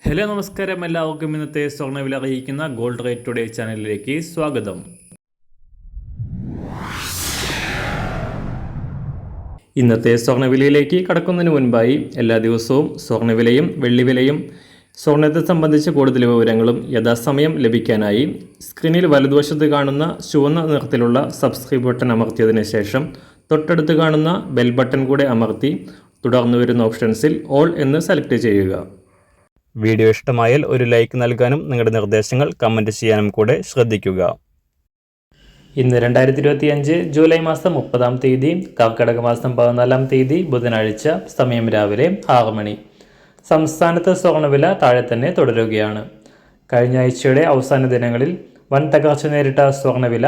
Hello നമസ്കാരം, എല്ലാവർക്കും ഇന്നത്തെ സ്വർണ്ണവില അറിയിക്കുന്ന ഗോൾഡ് റേറ്റ് ടുഡേ ചാനലിലേക്ക് സ്വാഗതം. ഇന്നത്തെ സ്വർണ്ണവിലയിലേക്ക് കടക്കുന്നതിന് മുൻപായി എല്ലാ ദിവസവും സ്വർണ്ണവിലയും വെള്ളിവിലയും സ്വർണ്ണത്തെ സംബന്ധിച്ച് കൂടുതൽ വിവരങ്ങളും യഥാസമയം ലഭിക്കാനായി സ്ക്രീനിൽ വലതുവശത്ത് കാണുന്ന ചുവന്ന നിറത്തിലുള്ള സബ്സ്ക്രൈബ് ബട്ടൺ അമർത്തിയതിനു ശേഷം തൊട്ടടുത്ത് കാണുന്ന ബെൽ ബട്ടൺ കൂടെ അമർത്തി തുടർന്ന് വരുന്ന ഓപ്ഷൻസിൽ ഓൾ എന്ന് സെലക്ട് ചെയ്യുക. വീഡിയോ ഇഷ്ടമായാൽ ഒരു ലൈക്ക് നൽകാനും നിങ്ങളുടെ നിർദ്ദേശങ്ങൾ കമൻറ്റ് ചെയ്യാനും കൂടെ ശ്രദ്ധിക്കുക. ഇന്ന് 2025 ജൂലൈ മാസം 30-ാം തീയതി, കർക്കിടക മാസം 14-ാം തീയതി ബുധനാഴ്ച, സമയം രാവിലെ 6 മണി. സംസ്ഥാനത്ത് സ്വർണ്ണവില താഴെ തന്നെ തുടരുകയാണ്. കഴിഞ്ഞ ആഴ്ചയുടെ അവസാന ദിനങ്ങളിൽ വൻ തകർച്ച നേരിട്ട സ്വർണ്ണവില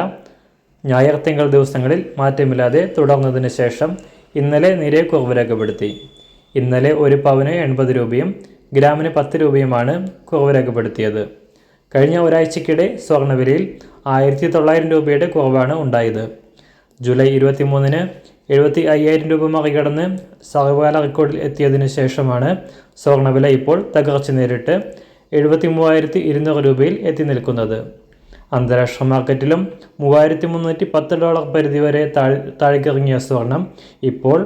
ഞായർ തിങ്കൾ ദിവസങ്ങളിൽ മാറ്റമില്ലാതെ തുടർന്നതിന് ശേഷം ഇന്നലെ നേരിയ കുറവ് രേഖപ്പെടുത്തി. ഇന്നലെ ഒരു പവന് 80 രൂപയും ഗ്രാമിന് 10 രൂപയുമാണ് കുറവ് രേഖപ്പെടുത്തിയത്. കഴിഞ്ഞ ഒരാഴ്ചയ്ക്കിടെ സ്വർണ്ണവിലയിൽ 1900 രൂപയുടെ കുറവാണ് ഉണ്ടായത്. ജൂലൈ 23-ന് 75,000 രൂപ മറികടന്ന് സർവകാല റെക്കോർഡിൽ എത്തിയതിനു ശേഷമാണ് സ്വർണ്ണവില ഇപ്പോൾ തകർച്ച നേരിട്ട് 73,200 രൂപയിൽ എത്തി നിൽക്കുന്നത്. അന്താരാഷ്ട്ര മാർക്കറ്റിലും $3,310 പരിധിവരെ താഴേക്കിറങ്ങിയ സ്വർണം ഇപ്പോൾ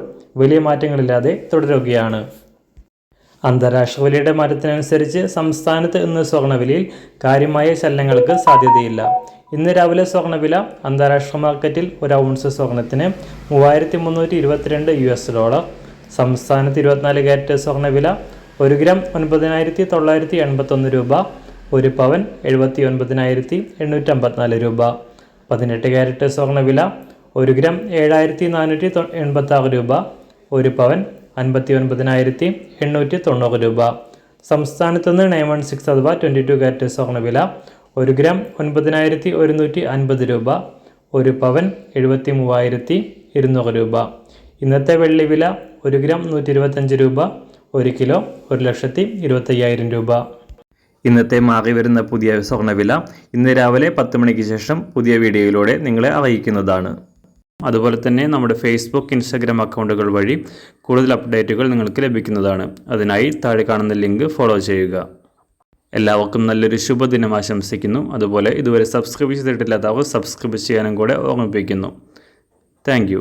വലിയ മാറ്റങ്ങളില്ലാതെ തുടരുകയാണ്. അന്താരാഷ്ട്ര വിലയുടെ മാറ്റത്തിനനുസരിച്ച് സംസ്ഥാനത്ത് ഇന്ന് സ്വർണ്ണവിലയിൽ കാര്യമായ ചലനങ്ങൾക്ക് സാധ്യതയില്ല. ഇന്ന് രാവിലെ സ്വർണ്ണവില അന്താരാഷ്ട്ര മാർക്കറ്റിൽ ഒരു ഔൺസ് സ്വർണത്തിന് $3,322, സംസ്ഥാനത്ത് 24 കാരറ്റ് സ്വർണ്ണവില 1 ഗ്രാം 9,981 രൂപ, 1 പവൻ 79,854 രൂപ. 18 കാരറ്റ് സ്വർണ്ണവില 1 ഗ്രാം 7,486 രൂപ, 1 പവൻ 59,890 രൂപ. സംസ്ഥാനത്ത് നിന്ന് 916 അഥവാ 22 കാരറ്റ് സ്വർണ്ണവില 1 ഗ്രാം 9,150 രൂപ, 1 പവൻ 73,200 രൂപ. ഇന്നത്തെ വെള്ളിവില 1 ഗ്രാം 125 രൂപ, 1 കിലോ 1,25,000 രൂപ. ഇന്നത്തെ മാറി വരുന്ന പുതിയ സ്വർണ്ണവില ഇന്ന് രാവിലെ 10 മണിക്ക് ശേഷം പുതിയ വീഡിയോയിലൂടെ നിങ്ങളെ അറിയിക്കുന്നതാണ്. അതുപോലെ തന്നെ നമ്മുടെ ഫേസ്ബുക്ക്, ഇൻസ്റ്റാഗ്രാം അക്കൗണ്ടുകൾ വഴി കൂടുതൽ അപ്ഡേറ്റുകൾ നിങ്ങൾക്ക് ലഭിക്കുന്നതാണ്. അതിനായി താഴെ കാണുന്ന ലിങ്ക് ഫോളോ ചെയ്യുക. എല്ലാവർക്കും നല്ലൊരു ശുഭദിനം ആശംസിക്കുന്നു. അതുപോലെ ഇതുവരെ സബ്സ്ക്രൈബ് ചെയ്തിട്ടില്ലാത്തവർ സബ്സ്ക്രൈബ് ചെയ്യാനും കൂടെ ഓർമ്മിപ്പിക്കുന്നു. താങ്ക്